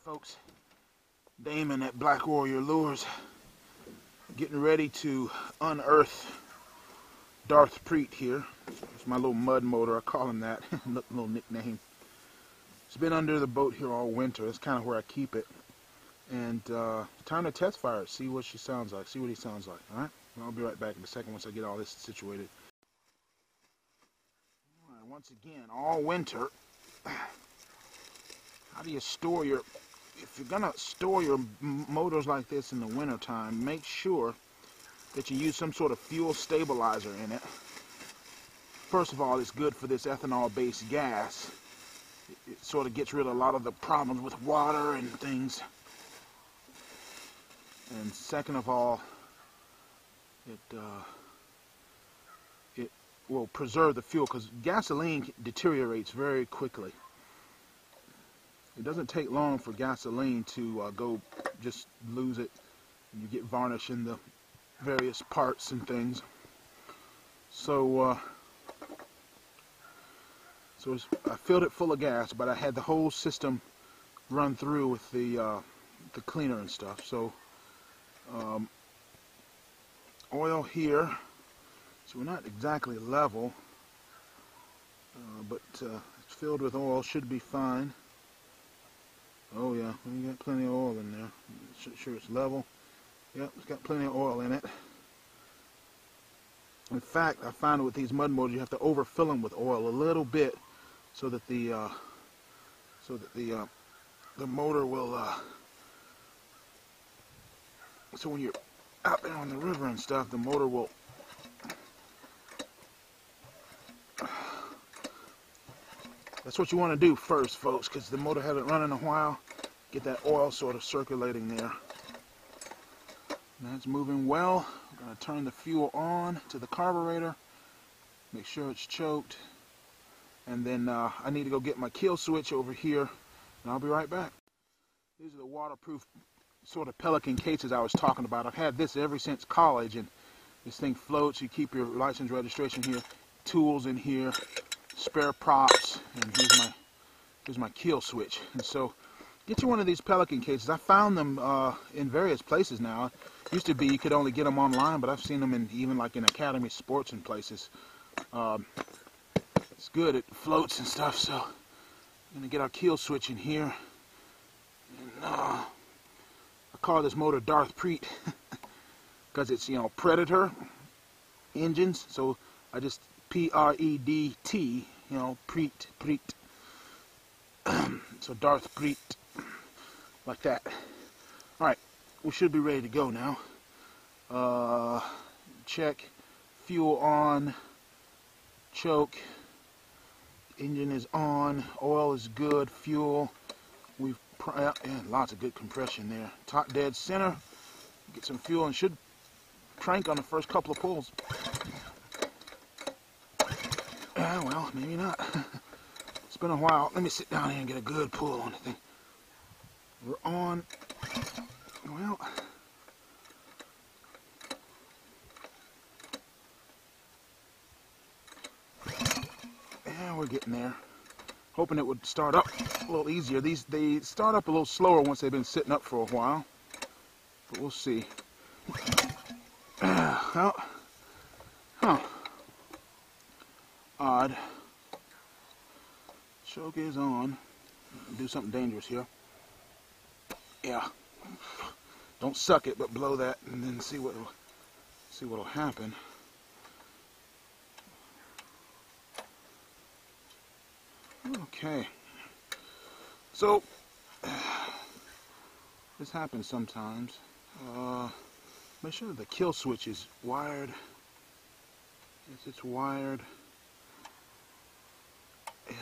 Folks, Damon at Black Warrior Lures, getting ready to unearth Darth Predt here. It's my little mud motor, I call him that, little nickname. It's been under the boat here all winter. That's kind of where I keep it. And time to test fire it, see what she sounds like, see what he sounds like. Alright, I'll be right back in a second once I get all this situated. Alright, once again, all winter, how do you store your... If you're going to store your motors like this in the winter time, make sure that you use some sort of fuel stabilizer in it. First of all, it's good for this ethanol-based gas. It sort of gets rid of a lot of the problems with water and things. And second of all, it will preserve the fuel, because gasoline deteriorates very quickly. It doesn't take long for gasoline to go just lose it. You get varnish in the various parts and things. So I filled it full of gas, but I had the whole system run through with the cleaner and stuff. So oil here. So we're not exactly level, but it's filled with oil. Should be fine. Oh yeah, we got plenty of oil in there. Sure it's level. Yep, it's got plenty of oil in it. In fact, I found with these mud motors you have to overfill them with oil a little bit, so that the motor will. So when you're out there on the river and stuff, the motor will. That's what you want to do first, folks, because the motor hasn't run in a while. Get that oil sort of circulating there. That's moving well. I'm going to turn the fuel on to the carburetor. Make sure it's choked. And then I need to go get my kill switch over here, and I'll be right back. These are the waterproof sort of Pelican cases I was talking about. I've had this ever since college, and this thing floats. You keep your license registration here, tools in here, spare props, and here's my kill switch. And so get you one of these Pelican cases. I found them in various places now. Used to be you could only get them online, but I've seen them in even like in Academy Sports and places. It's good, it floats and stuff. So I'm gonna get our kill switch in here, and I call this motor Darth Predt because it's, you know, Predator engines, so I just P-R-E-D-T, you know, Predt. So Darth Predt, like that. Alright, we should be ready to go now. Check, fuel on, choke, engine is on, oil is good, fuel, we've, yeah, lots of good compression there. Top dead center, get some fuel and should crank on the first couple of pulls. Well, maybe not. It's been a while. Let me sit down here and get a good pull on the thing. We're on. Well, yeah, we're getting there. Hoping it would start up a little easier. They start up a little slower once they've been sitting up for a while, but we'll see. Well, huh. Odd. Choke is on. Do something dangerous here. Yeah. Don't suck it, but blow that, and then see what'll happen. Okay. So this happens sometimes. Make sure the kill switch is wired. Yes, it's wired. Yeah.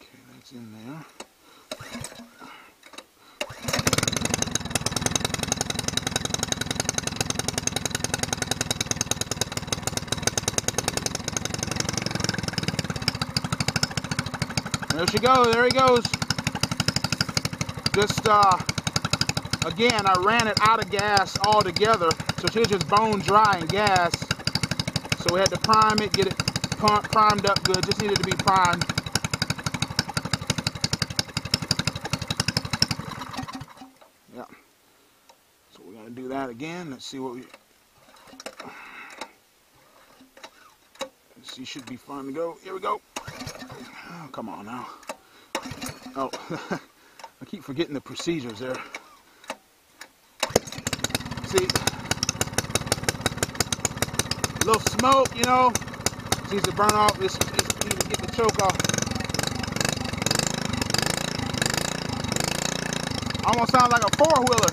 Okay, that's in there. There she goes. There he goes. Just again, I ran it out of gas altogether, so she's just bone dry in gas. So we had to prime it, get it primed up good. Just needed to be primed. gonna do that again. Let's see what we. Let's see, should be fun to go. Here we go. Oh, come on now. Oh, I keep forgetting the procedures there. See, a little smoke, you know. It's easy to burn off. It's easy to get the choke off. Almost sounds like a four-wheeler.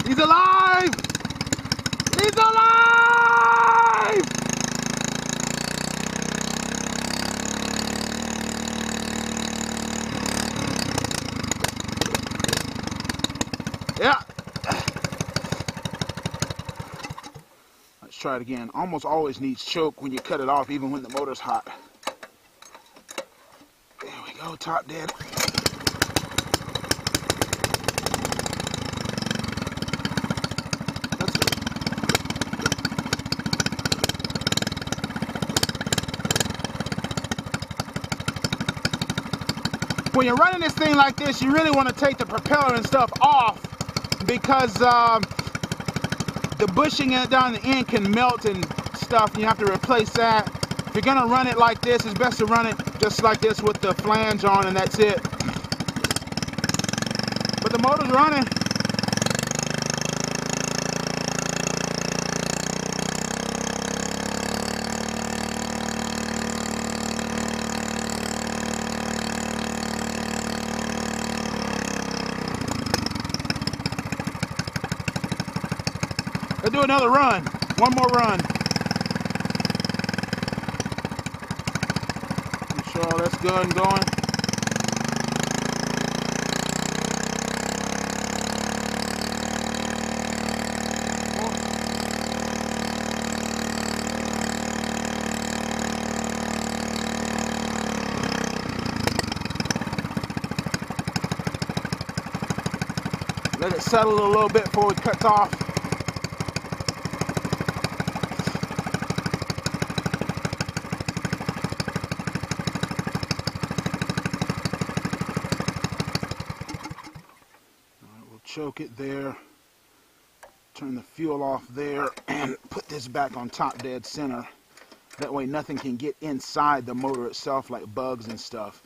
He's alive! He's alive! Yeah. Let's try it again. Almost always needs choke when you cut it off, even when the motor's hot. There we go, top dead. When you're running this thing like this, you really want to take the propeller and stuff off because the bushing down the end can melt and stuff, and you have to replace that. If you're going to run it like this, it's best to run it just like this with the flange on, and that's it. But the motor's running. Let's do another run. One more run. Make sure all that's good and going. Let it settle a little bit before it cuts off. Choke it there, turn the fuel off there, and put this back on top dead center. That way nothing can get inside the motor itself like bugs and stuff.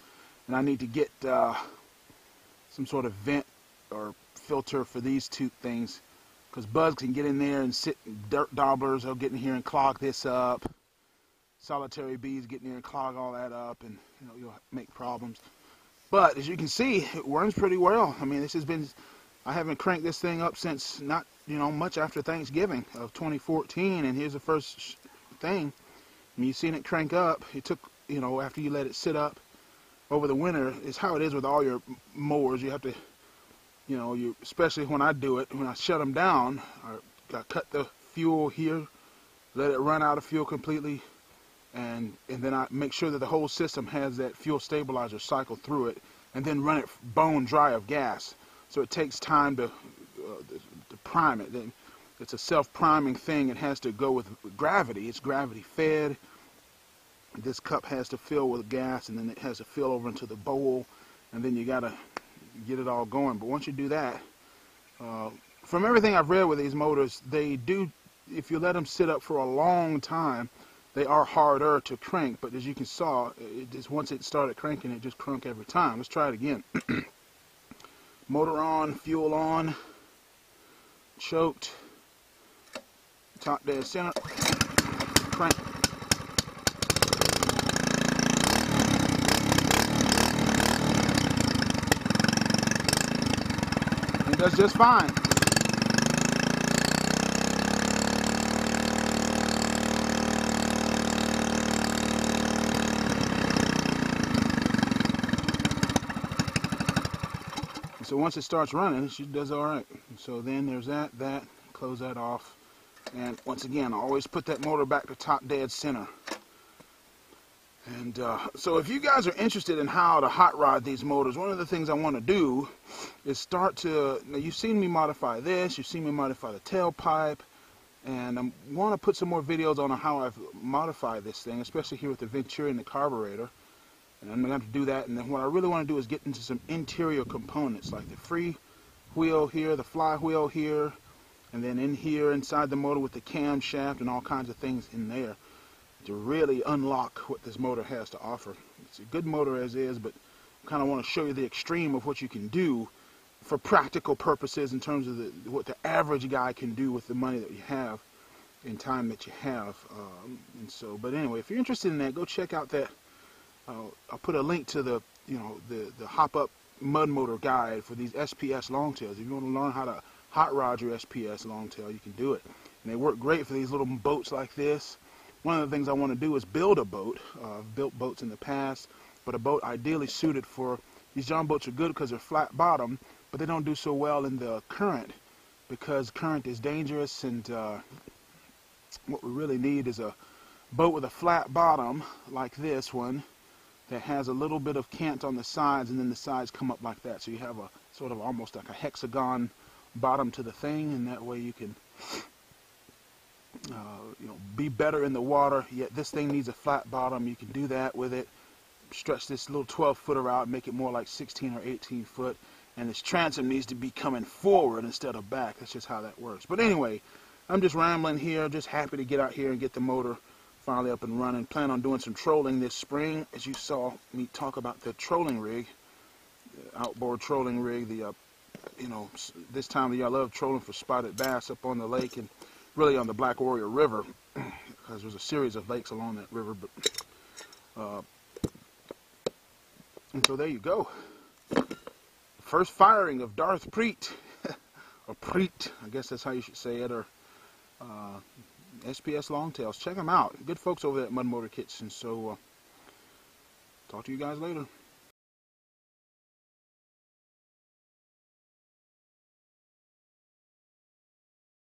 And I need to get some sort of vent or filter for these two things, because bugs can get in there and sit, dirt dabblers, they'll get in here and clog this up. Solitary bees get in there and clog all that up, and you know, you'll make problems. But as you can see, it runs pretty well. I mean, this has been, I haven't cranked this thing up since not, you know, much after Thanksgiving of 2014, and here's the first thing. I mean, you've seen it crank up. It took, you know, after you let it sit up over the winter, it's how it is with all your mowers. You have to, you know, especially when I do it, when I shut them down, I cut the fuel here, let it run out of fuel completely, and then I make sure that the whole system has that fuel stabilizer cycle through it, and then run it bone dry of gas. So it takes time to prime it. Then it's a self-priming thing. It has to go with gravity. It's gravity fed. This cup has to fill with gas, and then it has to fill over into the bowl, and then you got to get it all going. But once you do that, from everything I've read with these motors, they do, if you let them sit up for a long time, they are harder to crank. But as you can saw, it just, once it started cranking, it just cranked every time. Let's try it again. Motor on, fuel on, choked, top dead center, crank. It does just fine. So once it starts running, she does all right. So then there's that, close that off. And once again, I always put that motor back to top dead center. And so if you guys are interested in how to hot rod these motors, one of the things I want to do is start to, now you've seen me modify this, you've seen me modify the tailpipe, And I want to put some more videos on how I've modified this thing, especially here with the Venturi and the carburetor. And I'm going to have to do that. And then what I really want to do is get into some interior components, like the free wheel here, the flywheel here, and then in here inside the motor with the camshaft and all kinds of things in there to really unlock what this motor has to offer. It's a good motor as is, but I kind of want to show you the extreme of what you can do for practical purposes in terms of what the average guy can do with the money that you have and time that you have. But anyway, if you're interested in that, go check out that. I'll put a link to the hop-up mud motor guide for these SPS Longtails. If you want to learn how to hot rod your SPS Longtail, you can do it. And they work great for these little boats like this. One of the things I want to do is build a boat. I've built boats in the past, but a boat ideally suited for these John boats are good because they're flat bottom, but they don't do so well in the current because current is dangerous. And what we really need is a boat with a flat bottom like this one that has a little bit of cant on the sides, and then the sides come up like that, so you have a sort of almost like a hexagon bottom to the thing, and that way you can be better in the water. Yet this thing needs a flat bottom. You can do that with it. Stretch this little 12-footer out, make it more like 16 or 18 foot, and this transom needs to be coming forward instead of back. That's just how that works. But anyway, I'm just rambling here, just happy to get out here and get the motor finally up and running. Plan on doing some trolling this spring, as you saw me talk about the trolling rig, the outboard trolling rig. This time of year I love trolling for spotted bass up on the lake and really on the Black Warrior River, because there's a series of lakes along that river. And so there you go. First firing of Darth Predt, or Preet, I guess that's how you should say it, or SPS Longtails. Check them out. Good folks over there at Mud Motor Kits. And so, talk to you guys later.